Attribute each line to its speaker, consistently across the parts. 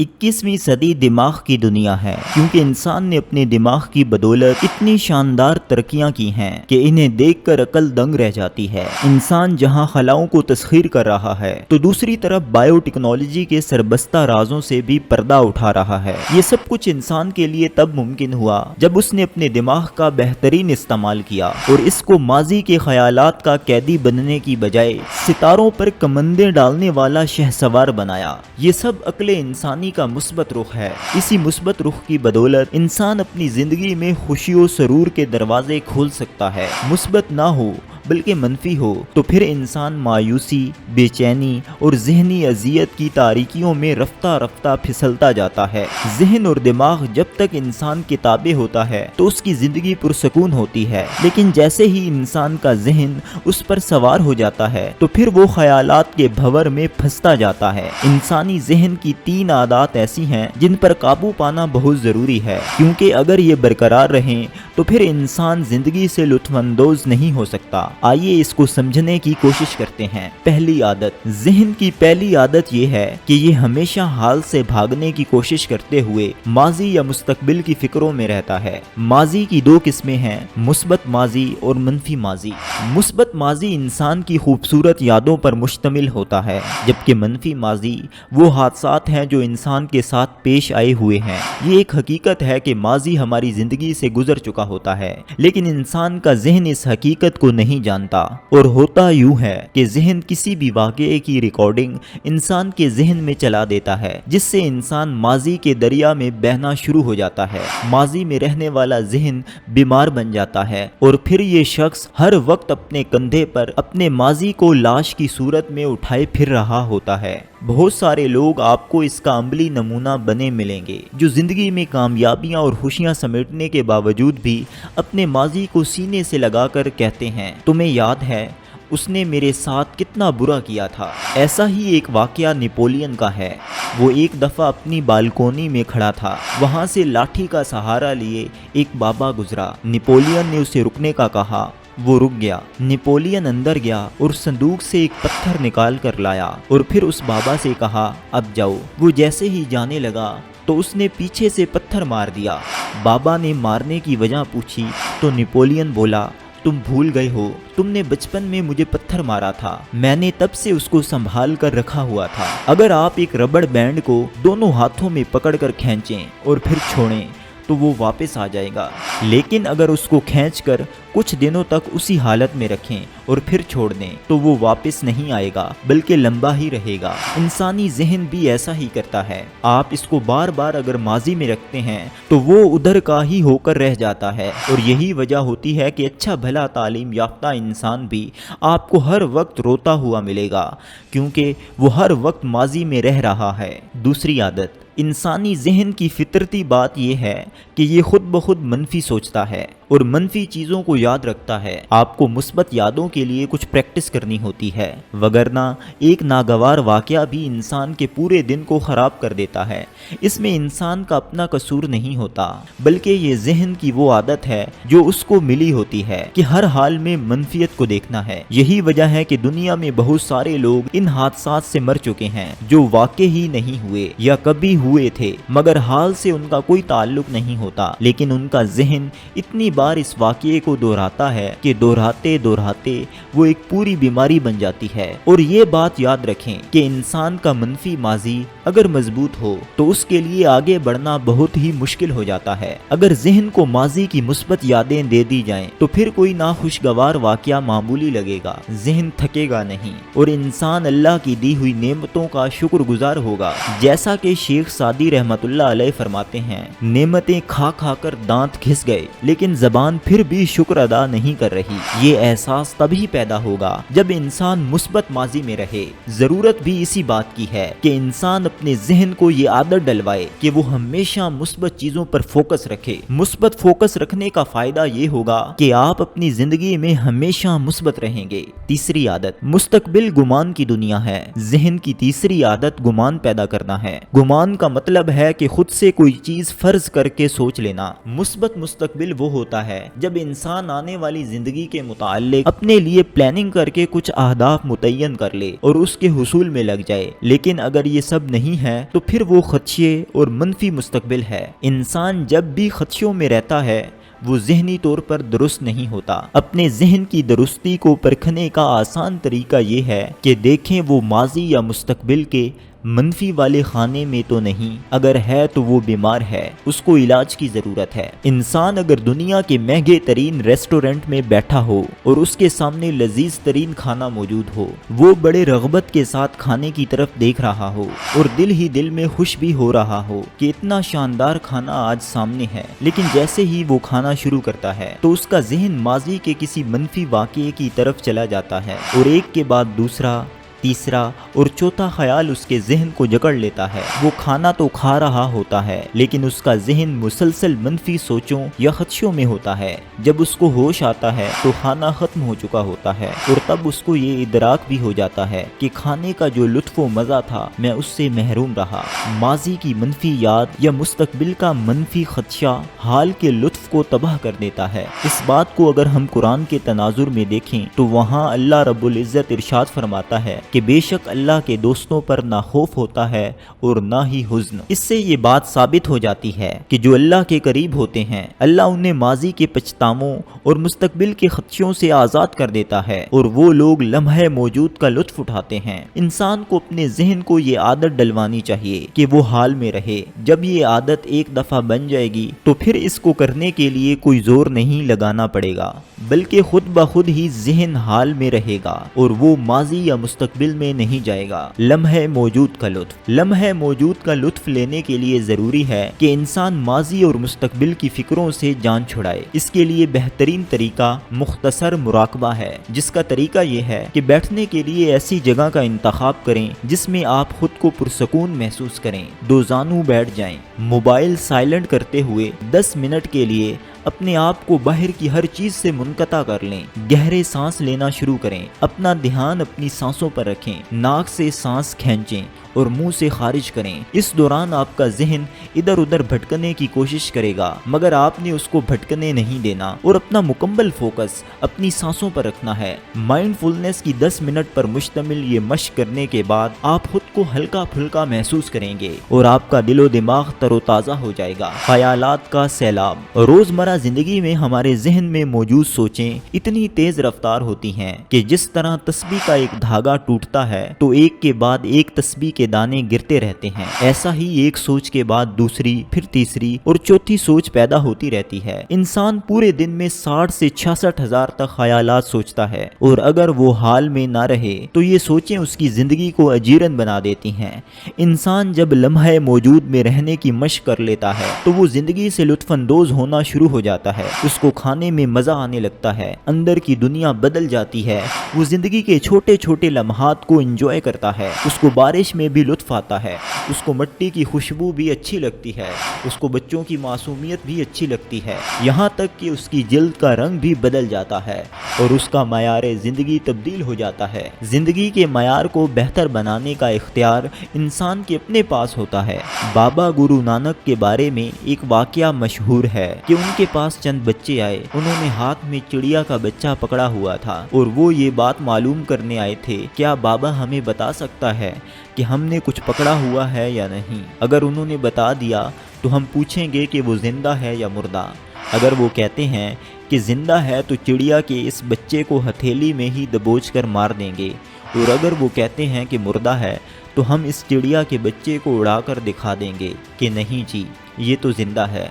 Speaker 1: 21ویں صدی دماغ کی دنیا ہے، کیونکہ انسان نے اپنے دماغ کی بدولت اتنی شاندار ترقیاں کی ہیں کہ انہیں دیکھ کر عقل دنگ رہ جاتی ہے۔ انسان جہاں خلاؤں کو تسخیر کر رہا ہے تو دوسری طرف بائیو ٹیکنالوجی کے سربستہ رازوں سے بھی پردہ اٹھا رہا ہے۔ یہ سب کچھ انسان کے لیے تب ممکن ہوا جب اس نے اپنے دماغ کا بہترین استعمال کیا اور اس کو ماضی کے خیالات کا قیدی بننے کی بجائے ستاروں پر کمندیں ڈالنے والا شہسوار بنایا۔ یہ سب عقل انسانی کا مثبت رخ ہے۔ اسی مثبت رخ کی بدولت انسان اپنی زندگی میں خوشی و سرور کے دروازے کھول سکتا ہے۔ مثبت نہ ہو بلکہ منفی ہو تو پھر انسان مایوسی، بے چینی اور ذہنی اذیت کی تاریکیوں میں رفتہ رفتہ پھسلتا جاتا ہے۔ ذہن اور دماغ جب تک انسان کے تابع ہوتا ہے تو اس کی زندگی پرسکون ہوتی ہے، لیکن جیسے ہی انسان کا ذہن اس پر سوار ہو جاتا ہے تو پھر وہ خیالات کے بھنور میں پھنستا جاتا ہے۔ انسانی ذہن کی 3 عادات ایسی ہیں جن پر قابو پانا بہت ضروری ہے، کیونکہ اگر یہ برقرار رہیں تو پھر انسان زندگی سے لطف اندوز نہیں ہو سکتا۔ آئیے اس کو سمجھنے کی کوشش کرتے ہیں۔ پہلی عادت، ذہن کی پہلی عادت یہ ہے کہ یہ ہمیشہ حال سے بھاگنے کی کوشش کرتے ہوئے ماضی یا مستقبل کی فکروں میں رہتا ہے۔ ماضی کی 2 قسمیں ہیں، مثبت ماضی اور منفی ماضی۔ مثبت ماضی انسان کی خوبصورت یادوں پر مشتمل ہوتا ہے، جبکہ منفی ماضی وہ حادثات ہیں جو انسان کے ساتھ پیش آئے ہوئے ہیں۔ یہ ایک حقیقت ہے کہ ماضی ہماری زندگی سے گزر چکا ہوتا ہے، لیکن انسان کا ذہن اس حقیقت کو نہیں جانتا، اور ہوتا یوں ہے کہ ذہن کسی بھی واقعے کی ریکارڈنگ انسان کے ذہن میں چلا دیتا ہے، جس سے انسان ماضی کے دریا میں بہنا شروع ہو جاتا ہے۔ ماضی میں رہنے والا ذہن بیمار بن جاتا ہے اور پھر یہ شخص ہر وقت اپنے کندھے پر اپنے ماضی کو لاش کی صورت میں اٹھائے پھر رہا ہوتا ہے۔ بہت سارے لوگ آپ کو اس کا عملی نمونہ بنے ملیں گے، جو زندگی میں کامیابیاں اور خوشیاں سمیٹنے کے باوجود بھی اپنے ماضی کو سینے سے لگا کر کہتے ہیں، تمہیں یاد ہے اس نے میرے ساتھ کتنا برا کیا تھا۔ ایسا ہی ایک واقعہ نیپولین کا ہے۔ وہ ایک دفعہ اپنی بالکونی میں کھڑا تھا، وہاں سے لاٹھی کا سہارا لیے ایک بابا گزرا۔ نیپولین نے اسے رکنے کا کہا، وہ رک گیا۔ نیپولین اندر گیا اور صندوق سے ایک پتھر نکال کر لایا اور پھر اس بابا سے کہا، اب جاؤ۔ وہ جیسے ہی جانے لگا تو اس نے پیچھے سے پتھر مار دیا۔ بابا نے مارنے کی وجہ پوچھی تو نیپولین بولا، تم بھول گئے ہو، تم نے بچپن میں مجھے پتھر مارا تھا، میں نے تب سے اس کو سنبھال کر رکھا ہوا تھا۔ اگر آپ ایک ربڑ بینڈ کو دونوں ہاتھوں میں پکڑ کر کھینچیں اور پھر چھوڑیں تو وہ واپس آ جائے گا، لیکن اگر اس کو کھینچ کر کچھ دنوں تک اسی حالت میں رکھیں اور پھر چھوڑ دیں تو وہ واپس نہیں آئے گا بلکہ لمبا ہی رہے گا۔ انسانی ذہن بھی ایسا ہی کرتا ہے۔ آپ اس کو بار بار اگر ماضی میں رکھتے ہیں تو وہ ادھر کا ہی ہو کر رہ جاتا ہے، اور یہی وجہ ہوتی ہے کہ اچھا بھلا تعلیم یافتہ انسان بھی آپ کو ہر وقت روتا ہوا ملے گا، کیونکہ وہ ہر وقت ماضی میں رہ رہا ہے۔ دوسری عادت، انسانی ذہن کی فطرتی بات یہ ہے کہ یہ خود بخود منفی سوچتا ہے اور منفی چیزوں کو یاد رکھتا ہے۔ آپ کو مثبت یادوں کے لیے کچھ پریکٹس کرنی ہوتی ہے، وگرنہ ایک ناگوار واقعہ بھی انسان کے پورے دن کو خراب کر دیتا ہے۔ اس میں انسان کا اپنا قصور نہیں ہوتا، بلکہ یہ ذہن کی وہ عادت ہے جو اس کو ملی ہوتی ہے کہ ہر حال میں منفیت کو دیکھنا ہے۔ یہی وجہ ہے کہ دنیا میں بہت سارے لوگ ان حادثات سے مر چکے ہیں جو واقع ہی نہیں ہوئے یا کبھی ہوئے تھے، مگر حال سے ان کا کوئی تعلق نہیں ہوتا، لیکن ان کا ذہن اتنی بار اس واقعے کو دہراتا ہے کہ دہراتے دہراتے وہ ایک پوری بیماری بن جاتی ہے۔ اور یہ بات یاد رکھیں کہ انسان کا منفی ماضی اگر مضبوط ہو تو اس کے لیے آگے بڑھنا بہت ہی مشکل ہو جاتا ہے۔ اگر ذہن کو ماضی کی مثبت یادیں دے دی جائیں تو پھر کوئی ناخوشگوار واقعہ معمولی لگے گا، ذہن تھکے گا نہیں اور انسان اللہ کی دی ہوئی نعمتوں کا شکر گزار ہوگا۔ جیسا کہ شیخ سعدی رحمت اللہ علیہ فرماتے ہیں، نعمتیں کھا کھا کر دانت گھس گئے لیکن زبان پھر بھی شکر ادا نہیں کر رہی۔ یہ احساس تبھی پیدا ہوگا جب انسان مثبت ماضی میں رہے۔ ضرورت بھی اسی بات کی ہے کہ انسان اپنے ذہن کو یہ عادت ڈلوائے کہ وہ ہمیشہ مثبت چیزوں پر فوکس رکھے۔ مثبت فوکس رکھنے کا فائدہ یہ ہوگا کہ آپ اپنی زندگی میں ہمیشہ مثبت رہیں گے۔ تیسری عادت، مستقبل گمان کی دنیا ہے۔ ذہن کی تیسری عادت گمان پیدا کرنا ہے۔ گمان کا مطلب ہے کہ خود سے کوئی چیز فرض کر کے سوچ لینا۔ مثبت مستقبل وہ ہوتا ہوتا ہے جب انسان آنے والی زندگی کے متعلق اپنے لیے پلاننگ کر کے کچھ اہداف متعین کر لے اور اس کے حصول میں لگ جائے، لیکن اگر یہ سب نہیں ہے تو پھر وہ خدشے اور منفی مستقبل ہے۔ انسان جب بھی خدشوں میں رہتا ہے وہ ذہنی طور پر درست نہیں ہوتا۔ اپنے ذہن کی درستی کو پرکھنے کا آسان طریقہ یہ ہے کہ دیکھیں وہ ماضی یا مستقبل کے منفی والے خانے میں تو نہیں، اگر ہے تو وہ بیمار ہے، اس کو علاج کی ضرورت ہے۔ انسان اگر دنیا کے مہنگے ترین ریسٹورنٹ میں بیٹھا ہو اور اس کے سامنے لذیذ ترین کھانا موجود ہو، وہ بڑے رغبت کے ساتھ کھانے کی طرف دیکھ رہا ہو اور دل ہی دل میں خوش بھی ہو رہا ہو کہ اتنا شاندار کھانا آج سامنے ہے، لیکن جیسے ہی وہ کھانا شروع کرتا ہے تو اس کا ذہن ماضی کے کسی منفی واقعے کی طرف چلا جاتا ہے اور ایک کے بعد دوسرا، تیسرا اور چوتھا خیال اس کے ذہن کو جکڑ لیتا ہے۔ وہ کھانا تو کھا رہا ہوتا ہے لیکن اس کا ذہن مسلسل منفی سوچوں یا خدشوں میں ہوتا ہے۔ جب اس کو ہوش آتا ہے تو کھانا ختم ہو چکا ہوتا ہے اور تب اس کو یہ ادراک بھی ہو جاتا ہے کہ کھانے کا جو لطف و مزہ تھا میں اس سے محروم رہا۔ ماضی کی منفی یاد یا مستقبل کا منفی خدشہ حال کے لطف کو تباہ کر دیتا ہے۔ اس بات کو اگر ہم قرآن کے تناظر میں دیکھیں تو وہاں اللہ رب العزت ارشاد فرماتا ہے کہ بے شک اللہ کے دوستوں پر نہ خوف ہوتا ہے اور نہ ہی حزن۔ اس سے یہ بات ثابت ہو جاتی ہے کہ جو اللہ کے قریب ہوتے ہیں اللہ انہیں ماضی کے پچھتاووں اور مستقبل کے خدشوں سے آزاد کر دیتا ہے اور وہ لوگ لمحے موجود کا لطف اٹھاتے ہیں۔ انسان کو اپنے ذہن کو یہ عادت ڈلوانی چاہیے کہ وہ حال میں رہے۔ جب یہ عادت ایک دفعہ بن جائے گی تو پھر اس کو کرنے کے لیے کوئی زور نہیں لگانا پڑے گا، بلکہ خود بخود ہی ذہن حال میں رہے گا اور وہ ماضی یا مستقبل میں نہیں جائے گا۔ لمحے موجود کا لطف لینے کے لیے ضروری ہے کہ انسان ماضی اور مستقبل کی فکروں سے جان چھڑائے۔ اس کے لیے بہترین طریقہ مختصر مراقبہ ہے، جس کا طریقہ یہ ہے کہ بیٹھنے کے لیے ایسی جگہ کا انتخاب کریں جس میں آپ خود کو پرسکون محسوس کریں۔ دو زانو بیٹھ جائیں، موبائل سائلنٹ کرتے ہوئے 10 منٹ کے لیے اپنے آپ کو باہر کی ہر چیز سے منقطع کر لیں۔ گہرے سانس لینا شروع کریں، اپنا دھیان اپنی سانسوں پر رکھیں، ناک سے سانس کھینچیں اور منہ سے خارج کریں۔ اس دوران آپ کا ذہن ادھر ادھر بھٹکنے کی کوشش کرے گا، مگر آپ نے اس کو بھٹکنے نہیں دینا اور اپنا مکمل فوکس اپنی سانسوں پر رکھنا ہے۔ مائنڈ فلنس کی 10 منٹ پر مشتمل یہ مشق کرنے کے بعد آپ خود کو ہلکا پھلکا محسوس کریں گے اور آپ کا دل و دماغ تر و تازہ ہو جائے گا۔ خیالات کا سیلاب۔ روزمرہ زندگی میں ہمارے ذہن میں موجود سوچیں اتنی تیز رفتار ہوتی ہیں کہ جس طرح تسبیح کا ایک دھاگا ٹوٹتا ہے تو ایک کے بعد ایک تسبیح کے دانے گرتے رہتے ہیں، ایسا ہی ایک سوچ کے بعد دوسری، پھر تیسری اور چوتھی سوچ پیدا ہوتی رہتی ہے۔ انسان پورے دن میں 60 سے 66 ہزار تک خیالات سوچتا ہے اور اگر وہ حال میں نہ رہے تو یہ سوچیں اس کی زندگی کو اجیرن بنا دیتی ہیں۔ انسان جب لمحے موجود میں رہنے کی مشق کر لیتا ہے تو وہ زندگی سے لطف اندوز ہونا شروع ہو جاتا ہے، اس کو کھانے میں مزہ آنے لگتا ہے، اندر کی دنیا بدل جاتی ہے، وہ زندگی کے چھوٹے چھوٹے لمحات کو انجوائے کرتا ہے، اس کو بارش میں بھی لطف آتا ہے، اس کو مٹی کی خوشبو بھی اچھی لگتی ہے، اس کو بچوں کی معصومیت بھی اچھی لگتی ہے، یہاں تک کہ اس کی جلد کا رنگ بھی بدل جاتا ہے اور اس کا معیار زندگی تبدیل ہو جاتا ہے۔ زندگی کے معیار کو بہتر بنانے کا اختیار انسان کے اپنے پاس ہوتا ہے۔ بابا گرو نانک کے بارے میں ایک واقعہ مشہور ہے کہ ان کے پاس چند بچے آئے، انہوں نے ہاتھ میں چڑیا کا بچہ پکڑا ہوا تھا اور وہ یہ بات معلوم کرنے آئے تھے کیا بابا ہمیں بتا سکتا ہے کہ ہم نے کچھ پکڑا ہوا ہے یا نہیں؟ اگر انہوں نے بتا دیا تو ہم پوچھیں گے کہ وہ زندہ ہے یا مردہ۔ اگر وہ کہتے ہیں کہ زندہ ہے تو چڑیا کے اس بچے کو ہتھیلی میں ہی دبوچ کر مار دیں گے، اور اگر وہ کہتے ہیں کہ مردہ ہے تو ہم اس چڑیا کے بچے کو اڑا کر دکھا دیں گے کہ نہیں جی یہ تو زندہ ہے۔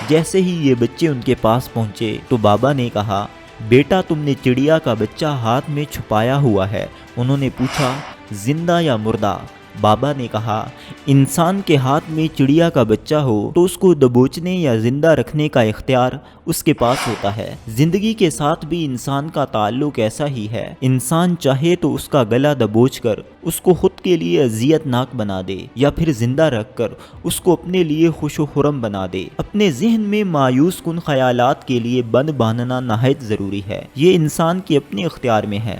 Speaker 1: جیسے ہی یہ بچے ان کے پاس پہنچے تو بابا نے کہا بیٹا تم نے چڑیا کا بچہ ہاتھ میں چھپایا ہوا ہے۔ انہوں نے پوچھا زندہ یا مردہ؟ بابا نے کہا انسان کے ہاتھ میں چڑیا کا بچہ ہو تو اس کو دبوچنے یا زندہ رکھنے کا اختیار اس کے پاس ہوتا ہے۔ زندگی کے ساتھ بھی انسان کا تعلق ایسا ہی ہے، انسان چاہے تو اس کا گلا دبوچ کر اس کو خود کے لیے اذیت ناک بنا دے یا پھر زندہ رکھ کر اس کو اپنے لیے خوش و خرم بنا دے۔ اپنے ذہن میں مایوس کن خیالات کے لیے بند باندھنا نہایت ضروری ہے، یہ انسان کے اپنے اختیار میں ہے۔